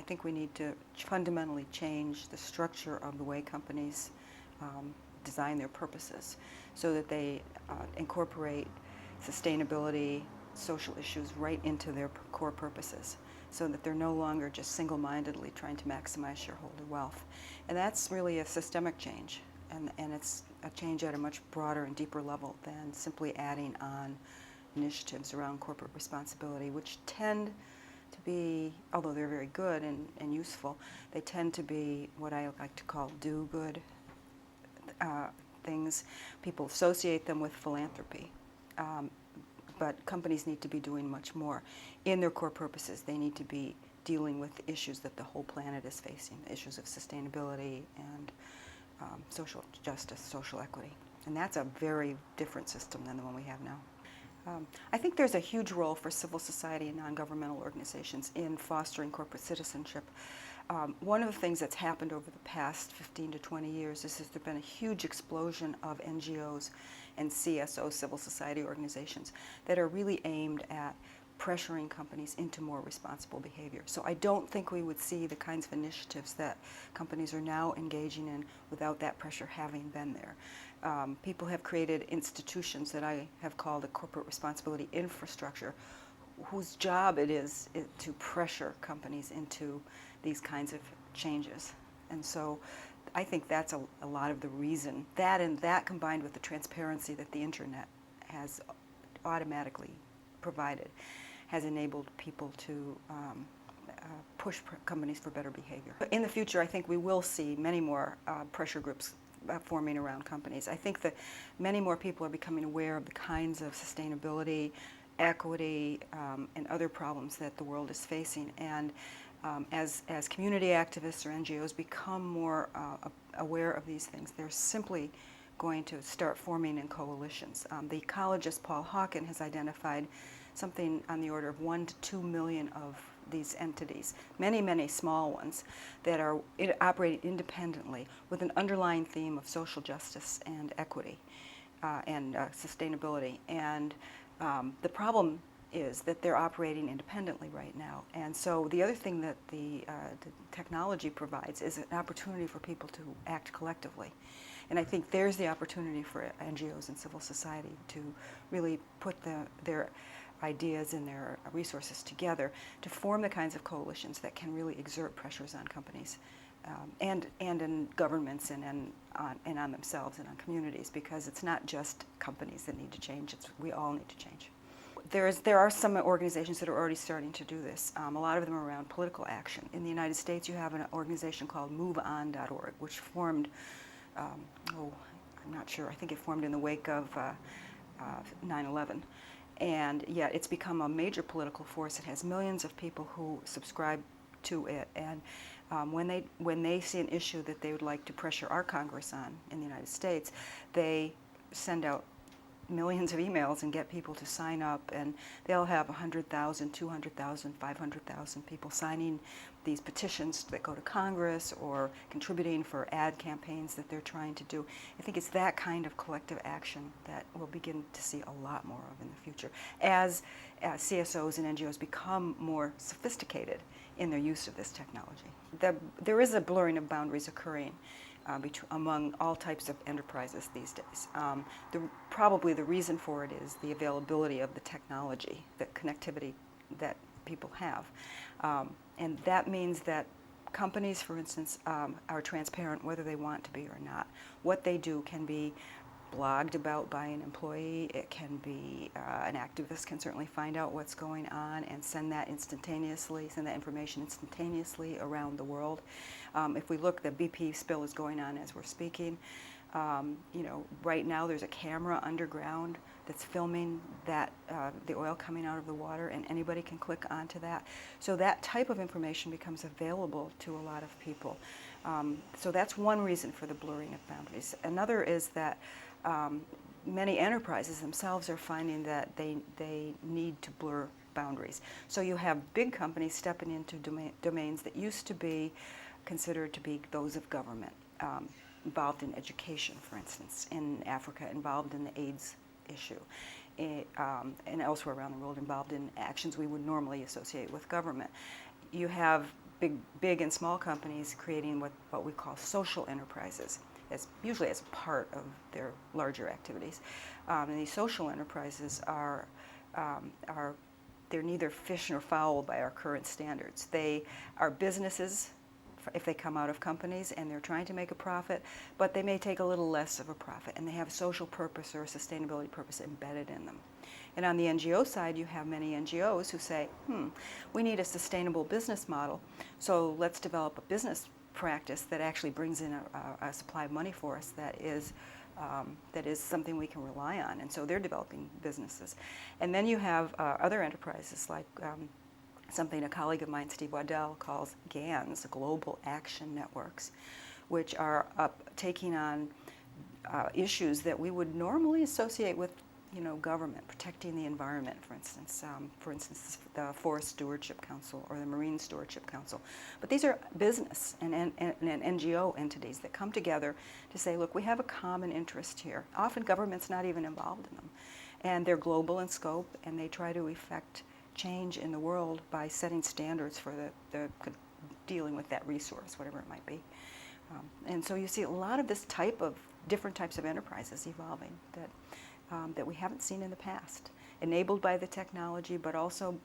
think we need to fundamentally change the structure of the way companies design their purposes so that they incorporate sustainability, social issues right into their core purposes, so that they're no longer just single-mindedly trying to maximize shareholder wealth. And that's really a systemic change, and it's a change at a much broader and deeper level than simply adding on initiatives around corporate responsibility, which tend to be, although they're very good and useful, they tend to be what I like to call do-good things. People associate them with philanthropy. But companies need to be doing much more. In their core purposes, they need to be dealing with the issues that the whole planet is facing, the issues of sustainability and social justice, social equity. And that's a very different system than the one we have now. I think there's a huge role for civil society and non-governmental organizations in fostering corporate citizenship. One of the things that's happened over the past 15 to 20 years is there's been a huge explosion of NGOs and CSO, civil society organizations, that are really aimed at pressuring companies into more responsible behavior. So I don't think we would see the kinds of initiatives that companies are now engaging in without that pressure having been there. People have created institutions that I have called a corporate responsibility infrastructure, whose job it is to pressure companies into these kinds of changes. And so I think that's a lot of the reason. That, and that combined with the transparency that the internet has automatically provided, has enabled people to push companies for better behavior. In the future, I think we will see many more pressure groups forming around companies. I think that many more people are becoming aware of the kinds of sustainability, equity, and other problems that the world is facing. And as community activists or NGOs become more aware of these things, they're simply going to start forming in coalitions. The ecologist Paul Hawken has identified something on the order of 1 to 2 million of these entities, many, many small ones that are operating independently with an underlying theme of social justice and equity and sustainability. And the problem is that they're operating independently right now. And so the other thing that the technology provides is an opportunity for people to act collectively. And I think there's the opportunity for NGOs and civil society to really put their ideas and their resources together to form the kinds of coalitions that can really exert pressures on companies and in governments and on themselves and on communities, because it's not just companies that need to change, we all need to change. There are some organizations that are already starting to do this. A lot of them are around political action. In the United States, you have an organization called MoveOn.org, which formed, I'm not sure, I think it formed in the wake of 9/11. And yet it's become a major political force. It has millions of people who subscribe to it. And when they see an issue that they would like to pressure our Congress on in the United States, they send out millions of emails and get people to sign up, and they'll have 100,000, 200,000, 500,000 people signing these petitions that go to Congress or contributing for ad campaigns that they're trying to do. I think it's that kind of collective action that we'll begin to see a lot more of in the future as CSOs and NGOs become more sophisticated in their use of this technology. There is a blurring of boundaries occurring among all types of enterprises these days. Probably the reason for it is the availability of the technology, the connectivity that people have. And that means that companies, for instance, are transparent whether they want to be or not. What they do can be blogged about by an employee. It can be, an activist can certainly find out what's going on and send that information instantaneously around the world. If we look, the BP spill is going on as we're speaking. Right now there's a camera underground that's filming that the oil coming out of the water, and anybody can click onto that. So that type of information becomes available to a lot of people. So that's one reason for the blurring of boundaries. Another is that many enterprises themselves are finding that they need to blur boundaries. So you have big companies stepping into domains that used to be considered to be those of government, involved in education, for instance, in Africa, involved in the AIDS issue, and elsewhere around the world, involved in actions we would normally associate with government. You have big and small companies creating what we call social enterprises, usually as part of their larger activities. And these social enterprises they're neither fish nor fowl by our current standards. They are businesses if they come out of companies and they're trying to make a profit, but they may take a little less of a profit, and they have a social purpose or a sustainability purpose embedded in them. And on the NGO side, you have many NGOs who say, we need a sustainable business model, so let's develop a business practice that actually brings in a supply of money for us that is something we can rely on. And so they're developing businesses. And then you have other enterprises like something a colleague of mine, Steve Waddell, calls GANs, Global Action Networks, which are taking on issues that we would normally associate with government, protecting the environment, for instance, the Forest Stewardship Council or the Marine Stewardship Council. But these are business and NGO entities that come together to say, look, we have a common interest here. Often government's not even involved in them. And they're global in scope, and they try to effect change in the world by setting standards for the dealing with that resource, whatever it might be. And so you see a lot of this different types of enterprises evolving that we haven't seen in the past, enabled by the technology, but also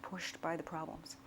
pushed by the problems.